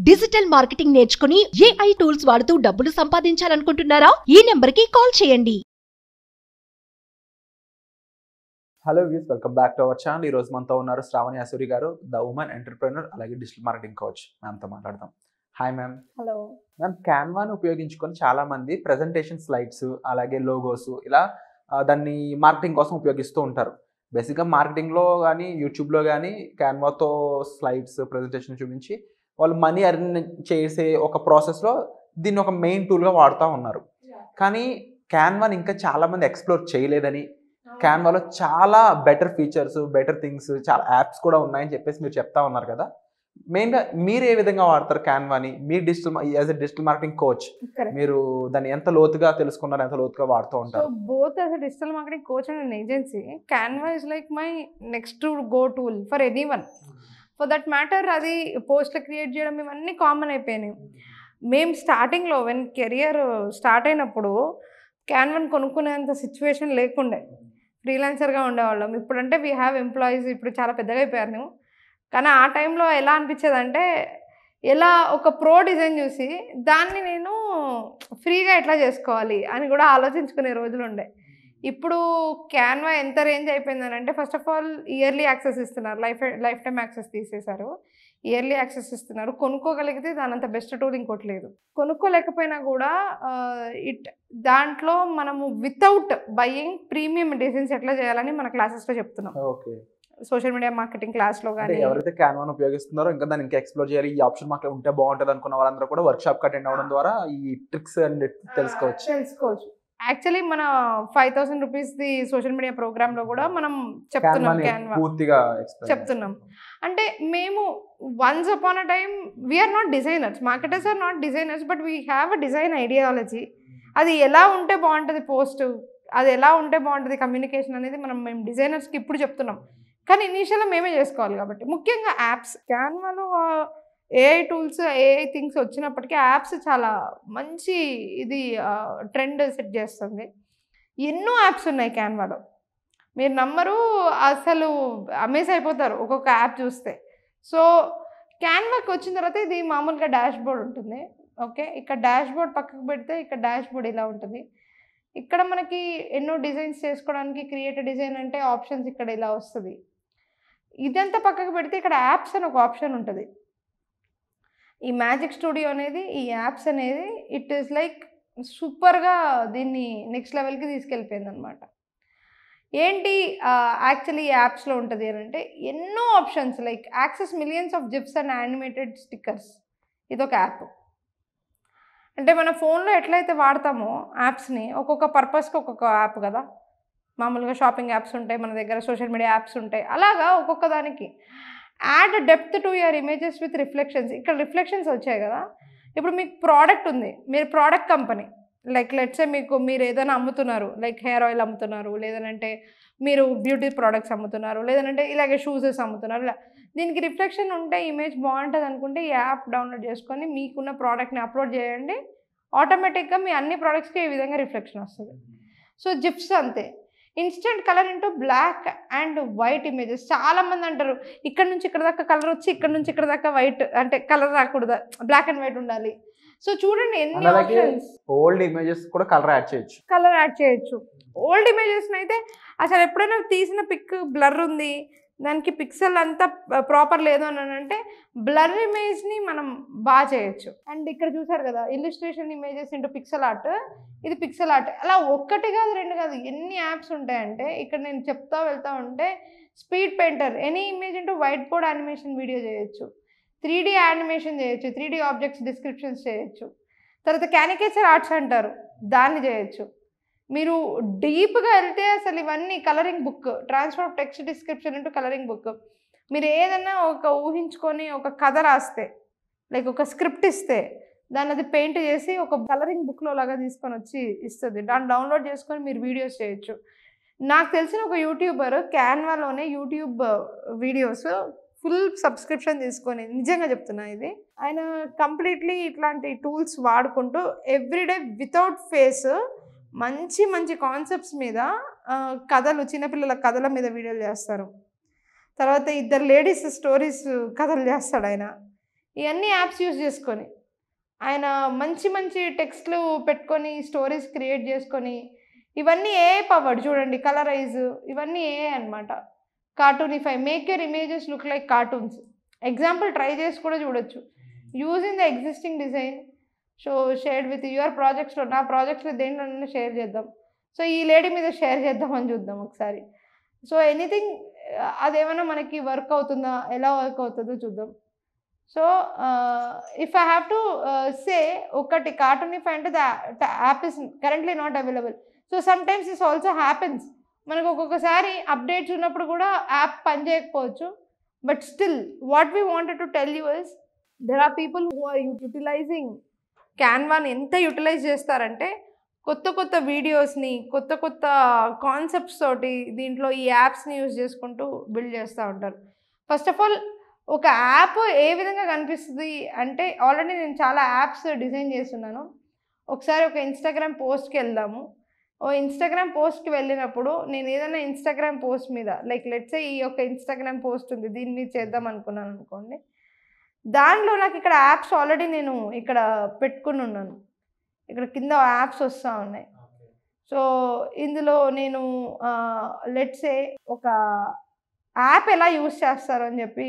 Digital marketing నేర్చుకుని AI tools వాడుతూ డబ్బులు సంపాదించాలనుకుంటున్నారా? ఈ నెంబర్కి కాల్ చేయండి. Hello views, welcome back to our channel. ఈ రోజు మనతో ఉన్నారు శ్రావణి అసూరి గారు, ద ఉమెన్ ఎంటర్ప్రెన్యూర్, అలాగే డిజిటల్ మార్కెటింగ్ కోచ్. మ్యామ్తో మాట్లాడదాం. Hi ma'am. హలో మ్యామ్, క్యాన్వాని ఉపయోగించుకొని చాలా మంది ప్రెజెంటేషన్ స్లైడ్స్, అలాగే లోగోస్ ఇలా దాన్ని మార్కెటింగ్ కోసం ఉపయోగిస్తూ ఉంటారు. బేసిక్గా మార్కెటింగ్లో కానీ యూట్యూబ్లో కానీ క్యాన్వాతో స్లైడ్స్ ప్రెజెంటేషన్ చూపించి వాళ్ళు మనీ ఎర్న్ చేసే ఒక ప్రాసెస్లో దీన్ని ఒక మెయిన్ టూల్గా వాడుతూ ఉన్నారు. కానీ క్యాన్వాని ఇంకా చాలామంది ఎక్స్ప్లోర్ చేయలేదని, క్యాన్వాలో చాలా బెటర్ ఫీచర్స్, బెటర్ థింగ్స్, చాలా యాప్స్ కూడా ఉన్నాయని చెప్పేసి మీరు చెప్తా ఉన్నారు కదా. మెయిన్గా మీరు ఏ విధంగా వాడతారు క్యాన్వాని? మీరు as a digital marketing coach మీరు దాన్ని ఎంత లోతుగా తెలుసుకున్నారు, ఎంత లోతుగా వాడుతూ ఉంటారు? So both as a digital marketing coach and agency, Canva is like my next go tool for anyone. For that matter అది పోస్ట్లు క్రియేట్ చేయడం ఇవన్నీ కామన్ అయిపోయినాయి. మేము స్టార్టింగ్లో వెన్ కెరియర్ స్టార్ట్ అయినప్పుడు క్యాన్వాని కొనుక్కునేంత సిచ్యువేషన్ లేకుండే, ఫ్రీలాన్సర్గా ఉండేవాళ్ళం. ఇప్పుడంటే వీ హ్యావ్ ఎంప్లాయీస్, ఇప్పుడు చాలా పెద్దగా అయిపోయారు మేము. కానీ ఆ టైంలో ఎలా అనిపించేది అంటే, ఎలా ఒక ప్రో డిజైన్ చూసి దాన్ని నేను ఫ్రీగా ఎట్లా చేసుకోవాలి అని కూడా ఆలోచించుకునే రోజులు ఉండే. ఇప్పుడు క్యాన్వా ఎంత రేంజ్ అయిపోయిందని అంటే, first of all yearly access ఇస్తున్నారు, లైఫ్ టైమ్ యాక్సెస్ తీసేశారు. ఇయర్లీ యాక్సెస్ ఇస్తున్నారు. కొనుక్కోగలిగితే దానంత బెస్ట్ టూల్ ఇంకోటి లేదు. కొనుక్కోలేకపోయినా కూడా దాంట్లో మనము వితౌట్ బయింగ్ ప్రీమియం డిజైన్స్ ఎట్లా చేయాలని మన క్లాసెస్లో చెప్తున్నాం. ఓకే, సోషల్ మీడియా మార్కెటింగ్ క్లాస్లో కానీ ఎవరైతే క్యాన్వాని ఉపయోగిస్తున్నారో ఇంకా దాన్ని ఇంకా ఎక్స్ప్లోర్ చేయాలి, ఈ ఆప్షన్ మాకు ఉంటే బాగుంటుంది అనుకున్న వాళ్ళందరూ కూడా వర్క్ షాప్ అటెండ్ అవ్వడం ద్వారా ఈ ట్రిక్స్ అండ్ తెలుసుకోవచ్చు. యాక్చువల్లీ మన 5,000 రూపీస్ది సోషల్ మీడియా ప్రోగ్రామ్లో కూడా మనం చెప్తున్నాం, క్యాన్వా పూర్తిగా చెప్తున్నాం. అంటే మేము once upon a time we are not designers, marketers are not designers, but we have a design ideology. అది ఎలా ఉంటే బాగుంటుంది పోస్ట్, అది ఎలా ఉంటే బాగుంటుంది కమ్యూనికేషన్ అనేది మేము డిజైనర్స్కి ఇప్పుడు చెప్తున్నాం. కానీ ఇనీషియల్గా మేమే చేసుకోవాలి కాబట్టి, ముఖ్యంగా యాప్స్. క్యాన్వాలో ఏఐ టూల్స్, ఏఐ థింగ్స్ వచ్చినప్పటికీ యాప్స్ చాలా మంచి ఇది ట్రెండ్ సెట్ చేస్తుంది. ఎన్నో యాప్స్ ఉన్నాయి క్యాన్వాలో, మీరు నమ్మరు, అసలు అమేజ్ అయిపోతారు ఒక్కొక్క యాప్ చూస్తే. సో క్యాన్వాకి వచ్చిన తర్వాత ఇది మామూలుగా డాష్ బోర్డ్ ఉంటుంది. ఓకే, ఇక్కడ డాష్ బోర్డ్ పక్కకు పెడితే ఇక్కడ డాష్ బోర్డ్ ఇలా ఉంటుంది. ఇక్కడ మనకి ఎన్నో డిజైన్స్ చేసుకోవడానికి క్రియేట్ డిజైన్ అంటే ఆప్షన్స్ ఇక్కడ ఇలా వస్తుంది. ఇదంతా పక్కకు పెడితే ఇక్కడ యాప్స్ అని ఒక ఆప్షన్ ఉంటుంది. ఈ మ్యాజిక్ స్టూడియో అనేది, ఈ యాప్స్ అనేది ఇట్ ఈస్ లైక్ సూపర్గా దీన్ని నెక్స్ట్ లెవెల్కి తీసుకెళ్ళిపోయింది అనమాట. ఏంటి యాక్చువల్లీ ఈ యాప్స్లో ఉంటుంది అని అంటే, ఎన్నో options like access millions of zips and animated stickers. ఇదొక యాప్. అంటే మన ఫోన్లో ఎట్లయితే వాడతామో యాప్స్ని, ఒక్కొక్క పర్పస్కి ఒక్కొక్క యాప్ కదా. మామూలుగా షాపింగ్ యాప్స్ ఉంటాయి మన దగ్గర, సోషల్ మీడియా యాప్స్ ఉంటాయి. అలాగా ఒక్కొక్క దానికి add depth to your images with reflections. ఇక్కడ రిఫ్లెక్షన్స్ వచ్చాయి కదా. ఇప్పుడు మీకు ప్రోడక్ట్ ఉంది, మీరు ప్రోడక్ట్ కంపెనీ, లైక్ లెట్సే మీరు ఏదైనా అమ్ముతున్నారు, లైక్ హెయిర్ ఆయిల్ అమ్ముతున్నారు, లేదంటే మీరు బ్యూటీ ప్రోడక్ట్స్ అమ్ముతున్నారు, లేదంటే ఇలాగే షూసెస్ అమ్ముతున్నారు. ఇలా దీనికి రిఫ్లెక్షన్ ఉంటే ఇమేజ్ బాగుంటుంది అనుకుంటే ఈ యాప్ డౌన్లోడ్ చేసుకొని మీకున్న ప్రోడక్ట్ని అప్లోడ్ చేయండి. ఆటోమేటిక్గా మీ అన్ని ప్రోడక్ట్స్కి ఈ విధంగా రిఫ్లెక్షన్ వస్తుంది. సో జిప్స్ అంతే, instant colour into black and white images. చాలామంది అంటారు ఇక్కడ నుంచి ఇక్కడ దాకా కలర్ వచ్చి ఇక్కడ నుంచి ఇక్కడ దాకా వైట్, అంటే కలర్ రాకూడదు, బ్లాక్ అండ్ వైట్ ఉండాలి. సో చూడండి ఎన్ని ఆప్షన్స్. ఓల్డ్ ఇమేజెస్ కూడా కలర్ యాడ్ చేయొచ్చు. ఓల్డ్ ఇమేజెస్ని అయితే అసలు ఎప్పుడైనా తీసిన పిక్ బ్లర్ ఉంది, దానికి పిక్సెల్ అంతా ప్రాపర్ లేదు అని అంటే బ్లర్ ఇమేజ్ని మనం బాగా చేయొచ్చు. అండ్ ఇక్కడ చూసారు కదా illustration images into pixel art, ఇది పిక్సెల్ ఆర్ట్. అలా ఒక్కటి కాదు, రెండు కాదు, ఎన్ని యాప్స్ ఉంటాయంటే ఇక్కడ నేను చెప్తా వెళ్తా ఉంటే, speed painter, any image into white board animation video చేయొచ్చు, 3D యానిమేషన్ చేయొచ్చు, 3D ఆబ్జెక్ట్స్ డిస్క్రిప్షన్స్ చేయొచ్చు. తర్వాత క్యారికేచర్ ఆర్ట్స్ అంటారు, దాన్ని చేయొచ్చు. మీరు డీప్గా వెళ్తే అసలు ఇవన్నీ colouring book, transfer of text description into colouring book. మీరు ఏదైనా ఒక ఊహించుకొని ఒక కథ రాస్తే, లైక్ ఒక స్క్రిప్ట్ ఇస్తే దాన్ని అది పెయింట్ చేసి ఒక కలరింగ్ బుక్లో లాగా తీసుకొని వచ్చి ఇస్తుంది. దాన్ని డౌన్లోడ్ చేసుకొని మీరు వీడియోస్ చేయొచ్చు. నాకు తెలిసిన ఒక యూట్యూబర్ క్యాన్వాలోనే యూట్యూబ్ వీడియోస్ ఫుల్ సబ్స్క్రిప్షన్ తీసుకొని, నిజంగా చెప్తున్నా ఇది, ఆయన కంప్లీట్లీ ఇట్లాంటి టూల్స్ వాడుకుంటూ ఎవ్రీడే వితౌట్ ఫేస్ మంచి మంచి కాన్సెప్ట్స్ మీద కథలు, చిన్నపిల్లల కథల మీద వీడియోలు చేస్తారు. తర్వాత ఇద్దరు లేడీస్ స్టోరీస్ కథలు చేస్తాడు ఆయన. ఇవన్నీ యాప్స్ యూజ్ చేసుకొని ఆయన మంచి మంచి టెక్స్ట్లు పెట్టుకొని స్టోరీస్ క్రియేట్ చేసుకొని ఇవన్నీ ఏ పవర్డ్ చూడండి, కలరైజ్ ఇవన్నీ ఏ అనమాట. Cartoonify, make your images look like cartoons. Example try చేసి కూడా చూడొచ్చు. Using the existing design so share with your ప్రాజెక్ట్స్లో, నా ప్రాజెక్ట్స్లో దేంట్లోనైనా షేర్ చేద్దాం. సో ఈ లేడీ మీద షేర్ చేద్దామని చూద్దాం ఒకసారి. సో ఎనీథింగ్ అదేమైనా మనకి వర్క్ అవుతుందా, ఎలా వర్క్ అవుతుందో చూద్దాం. So if I have to say ఒకటి కార్టూనిఫై అంటే the app is currently not available. So sometimes this also happens. మనకు ఒక్కొక్కసారి అప్డేట్స్ ఉన్నప్పుడు కూడా యాప్ పనిచేయకపోవచ్చు. But still what we wanted to tell you is there are people who are utilizing క్యాన్వాని. ఎంత utilize చేస్తారంటే కొత్త కొత్త వీడియోస్ని, కొత్త కొత్త కాన్సెప్ట్స్ తోటి దీంట్లో ఈ యాప్స్ని యూజ్ చేసుకుంటూ బిల్డ్ చేస్తూ ఉంటారు. ఫస్ట్ ఆఫ్ ఆల్ ఒక యాప్ ఏ విధంగా కనిపిస్తుంది అంటే, ఆల్రెడీ నేను చాలా యాప్స్ డిజైన్ చేస్తున్నాను. ఒకసారి ఒక ఇన్స్టాగ్రామ్ పోస్ట్కి వెళ్దాము. ఓ ఇన్స్టాగ్రామ్ పోస్ట్కి వెళ్ళినప్పుడు నేను ఏదైనా ఇన్స్టాగ్రామ్ పోస్ట్ మీద లైక్ లెట్స్ ఈ యొక్క ఇన్స్టాగ్రామ్ పోస్ట్ ఉంది, దీని మీద చేద్దాం అనుకున్నాను అనుకోండి. దానిలో నాకు ఇక్కడ యాప్స్ ఆల్రెడీ నేను ఇక్కడ పెట్టుకుని ఉన్నాను. ఇక్కడ కింద యాప్స్ వస్తూ ఉన్నాయి. సో ఇందులో నేను లెట్స్ ఏ ఒక యాప్ ఎలా యూస్ చేస్తారు అని చెప్పి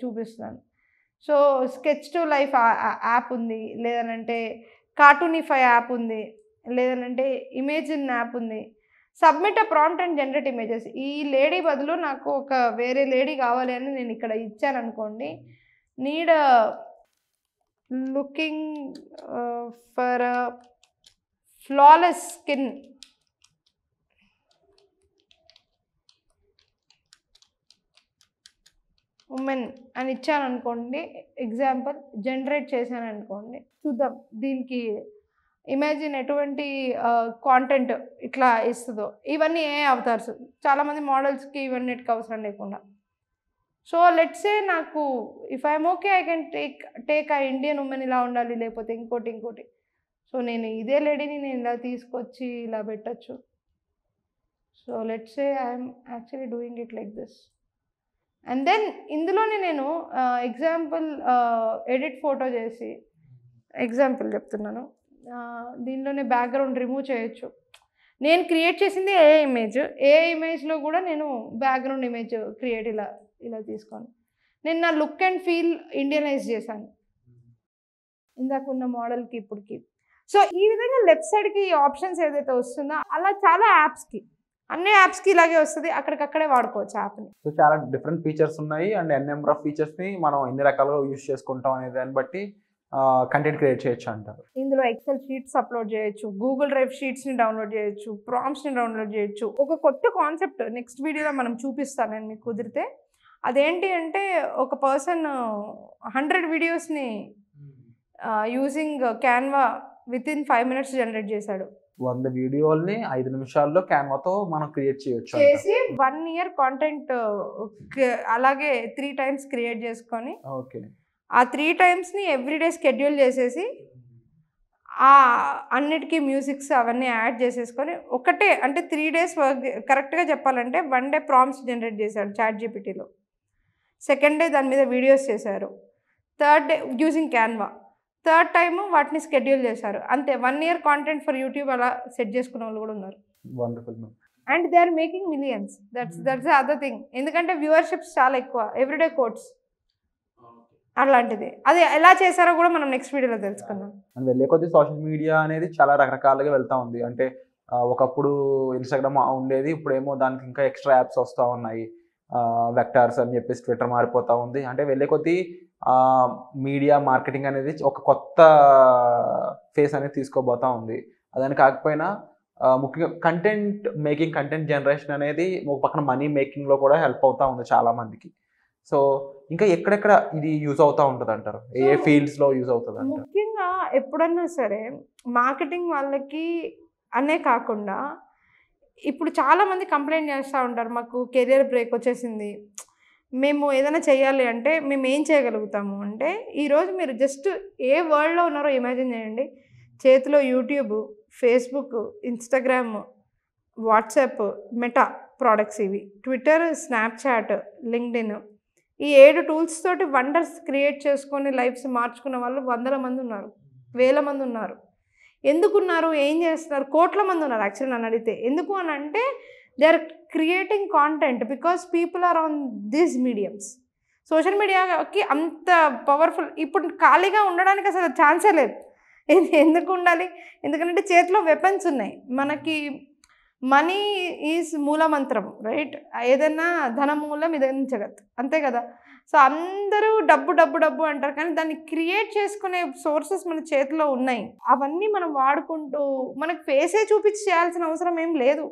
చూపిస్తున్నాను. So sketch to life app ఉంది, లేదనంటే కార్టూనిఫై యాప్ ఉంది, లేదనంటే ఇమేజిన్ యాప్ ఉంది. Submit a prompt and generate images. ఈ లేడీ బదులు నాకు ఒక వేరే లేడీ కావాలి అని నేను ఇక్కడ ఇచ్చాను అనుకోండి. Need looking for flawless skin women అని ఇచ్చాను అనుకోండి. ఎగ్జాంపుల్ జనరేట్ చేశాను అనుకోండి. చూద్దాం దీనికి ఇమాజిన్ ఎటువంటి కాంటెంట్ ఇట్లా ఇస్తుందో. ఇవన్నీ ఏ అవతార్స్, చాలామంది మోడల్స్కి ఇవన్నిటికి అవసరం లేకుండా. సో లెట్స్ సే నాకు if I'm okay I can take ఆ ఇండియన్ ఉమెన్ ఇలా ఉండాలి, లేకపోతే ఇంకోటి. సో నేను ఇదే లేడీని నేను ఇలా తీసుకొచ్చి ఇలా పెట్టచ్చు. So let's say I'm actually doing it like this. And then ఇందులోనే నేను ఎగ్జాంపుల్ ఎడిట్ ఫోటో చేసి, ఎగ్జాంపుల్ చెప్తున్నాను, దీనిలోనే బ్యాక్గ్రౌండ్ రిమూవ్ చేయొచ్చు. నేను క్రియేట్ చేసింది ఏ ఇమేజ్లో కూడా నేను బ్యాక్గ్రౌండ్ ఇమేజ్ క్రియేట్ ఇలా తీసుకోను. నేను నా లుక్ అండ్ ఫీల్ ఇండియనైజ్ చేశాను ఇందాక ఉన్న మోడల్కి ఇప్పటికి. సో ఈ విధంగా లెఫ్ట్ సైడ్కి ఆప్షన్స్ ఏదైతే వస్తుందో అలా చాలా యాప్స్కి, అన్ని యాప్స్కి ఇలాగే వస్తుంది. అక్కడికక్కడే వాడుకోవచ్చు యాప్ని. సో చాలా డిఫరెంట్ ఫీచర్స్ ఉన్నాయి అండ్ ఎన్ నెంబర్ ఆఫ్ ఫీచర్స్ని మనం ఎన్ని రకాలుగా యూజ్ చేసుకుంటాం అనే దాన్ని బట్టి కంటెంట్ క్రియేట్ చేయొచ్చు అంటారు. ఇందులో ఎక్సెల్ షీట్స్ అప్లోడ్ చేయొచ్చు, గూగుల్ డ్రైవ్ షీట్స్ని డౌన్లోడ్ చేయొచ్చు, ప్రాంప్ట్స్ని డౌన్లోడ్ చేయొచ్చు. ఒక కొత్త కాన్సెప్ట్ నెక్స్ట్ వీడియోలో మనం చూపిస్తాను నేను మీకు కుదిరితే. అదేంటి అంటే ఒక పర్సన్ 100 వీడియోస్ని using Canva within 5 minutes generate చేశాడు. 100 వీడియోల్ని 5 నిమిషాల్లో క్యాన్వాతో మనం క్రియేట్ చేయొచ్చు చేసి 1 year కాంటెంట్ అలాగే 3 times క్రియేట్ చేసుకొని, ఓకే, ఆ 3 timesని ఎవ్రీడే షెడ్యూల్ చేసేసి ఆ అన్నిటికీ మ్యూజిక్స్ అవన్నీ యాడ్ చేసేసుకొని ఒకటే అంటే 3 days వర్క్. కరెక్ట్గా చెప్పాలంటే 1 day ప్రాంప్ట్స్ జనరేట్ చేశాడు చాట్ జీపీటీలో, 2nd day దాని మీద వీడియోస్ చేశారు, 3rd day using Canva, 3rd time వాటిని షెడ్యూల్ చేశారు. అంతే 1 year కాంటెంట్ ఫర్ యూట్యూబ్ అలా సెట్ చేసుకునే వాళ్ళు కూడా ఉన్నారు. Wonderful ma'am. And they are making millions. That's the other thing. ఎందుకంటే వ్యూవర్షిప్స్ చాలా ఎక్కువ, ఎవ్రీడే కోట్స్ అలాంటిది. అది ఎలా చేశారో కూడా మనం నెక్స్ట్ వీడియోలో తెలుసుకుందాం. అండ్ వెళ్ళే కొద్ది సోషల్ మీడియా అనేది చాలా రకరకాలుగా వెళ్తూ ఉంది. అంటే ఒకప్పుడు ఇన్స్టాగ్రామ్ ఉండేది, ఇప్పుడేమో దానికి ఇంకా ఎక్స్ట్రా యాప్స్ వస్తూ ఉన్నాయి, వెక్టార్స్ అని చెప్పేసి ట్విట్టర్ మారిపోతూ ఉంది. అంటే వెళ్ళే కొద్దీ మీడియా మార్కెటింగ్ అనేది ఒక కొత్త ఫేస్ అనేది తీసుకోబోతూ ఉంది. అదని కాకపోయినా ముఖ్యంగా కంటెంట్ జనరేషన్ అనేది ఒక పక్కన మనీ మేకింగ్లో కూడా హెల్ప్ అవుతూ ఉంది చాలామందికి. సో ఇంకా ఎక్కడెక్కడ ఇది యూజ్ అవుతూ ఉంటుంది అంటారు, ఏ ఫీల్డ్స్లో యూజ్ అవుతుంది అంటారు? ముఖ్యంగా ఎప్పుడన్నా సరే మార్కెటింగ్ వాళ్ళకి అనే కాకుండా ఇప్పుడు చాలామంది కంప్లైంట్ చేస్తూ ఉంటారు, మాకు కెరియర్ బ్రేక్ వచ్చేసింది, మేము ఏదైనా చేయాలి అంటే మేము ఏం చేయగలుగుతాము అంటే, ఈరోజు మీరు జస్ట్ ఏ వరల్డ్లో ఉన్నారో ఇమాజిన్ చేయండి. చేతిలో YouTube, Facebook, Instagram, WhatsApp, meta products ఇవి, ట్విట్టర్, స్నాప్చాట్, లింక్డ్ఇన్, ఈ 7 టూల్స్ తోటి వండర్స్ క్రియేట్ చేసుకొని లైఫ్స్ మార్చుకున్న వాళ్ళు 100 మంది ఉన్నారు, 1000 మంది ఉన్నారు. ఎందుకున్నారు, ఏం చేస్తున్నారు, కోట్ల మంది ఉన్నారు యాక్చువల్లీ నన్ను అడిగితే. ఎందుకు అని అంటే they are creating content because people are on these mediums. Social మీడియాకి అంత పవర్ఫుల్. ఇప్పుడు ఖాళీగా ఉండడానికి అసలు ఛాన్సే లేదు. ఎందుకు ఉండాలి, ఎందుకంటే చేతిలో వెపన్స్ ఉన్నాయి. మనకి మనీ ఈజ్ మూలమంత్రం, రైట్? ఏదైనా ధనమూలం ఇదైనా జగత్, అంతే కదా. సో అందరూ డబ్బు డబ్బు డబ్బు అంటారు, కానీ దాన్ని క్రియేట్ చేసుకునే సోర్సెస్ మన చేతిలో ఉన్నాయి. అవన్నీ మనం వాడుకుంటూ మనకు ఫేసే చూపించి చేయాల్సిన అవసరం ఏం లేదు.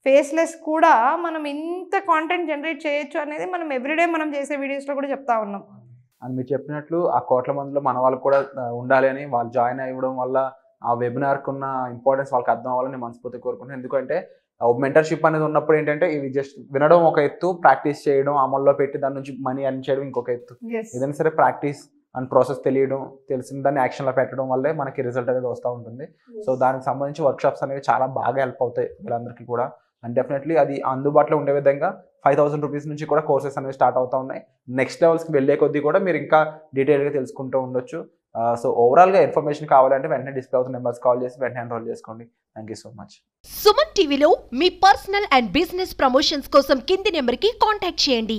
ఫేస్లెస్ కూడా మనం ఇంత కాంటెంట్ జనరేట్ చేయొచ్చు అనేది మనం ఎవ్రీడే మనం చేసే వీడియోస్లో కూడా చెప్తా ఉన్నాం. అని మీరు చెప్పినట్లు ఆ కోట్ల మందిలో మన వాళ్ళు కూడా ఉండాలి అని, వాళ్ళు జాయిన్ అవ్వడం వల్ల ఆ వెబినార్కి ఉన్న ఇంపార్టెన్స్ వాళ్ళకి అర్థం అవ్వాలని మనస్ఫూర్తి కోరుకుంటున్నాను. ఎందుకంటే మెంటర్షిప్ అనేది ఉన్నప్పుడు ఏంటంటే ఇవి జస్ట్ వినడం ఒక ఎత్తు, ప్రాక్టీస్ చేయడం, అమల్లో పెట్టి దాని నుంచి మనీ ఎర్న్ చేయడం ఇంకొక ఎత్తు. ఏదైనా సరే ప్రాక్టీస్ అండ్ ప్రాసెస్ తెలిసిన దాన్ని యాక్షన్లో పెట్టడం వల్లే మనకి రిజల్ట్ అనేది వస్తూ ఉంటుంది. సో దానికి సంబంధించి వర్క్షాప్స్ అనేవి చాలా బాగా హెల్ప్ అవుతాయి వీళ్ళందరికీ కూడా. అండ్ డెఫినెట్లీ అది అందుబాటులో ఉండే విధంగా 5,000 రూపీస్ నుంచి కూడా కోర్సెస్ అనేవి స్టార్ట్ అవుతూ ఉన్నాయి. నెక్స్ట్ లెవెల్స్కి వెళ్ళే కొద్దీ కూడా మీరు ఇంకా డీటెయిల్గా తెలుసుకుంటూ ఉండొచ్చు. సో ఓవరాల్గా ఇన్ఫర్మేషన్ కావాలంటే వెంటనే డిస్ప్లే అవుతున్న నెంబర్స్ కాల్ చేసి వెంటనే ఎన్రోల్ చేసుకోండి. Thank you so much. Suman టీవీలో మీ పర్సనల్ అండ్ బిజినెస్ ప్రమోషన్స్ కోసం కింది నెంబర్కి కాంటాక్ట్ చేయండి.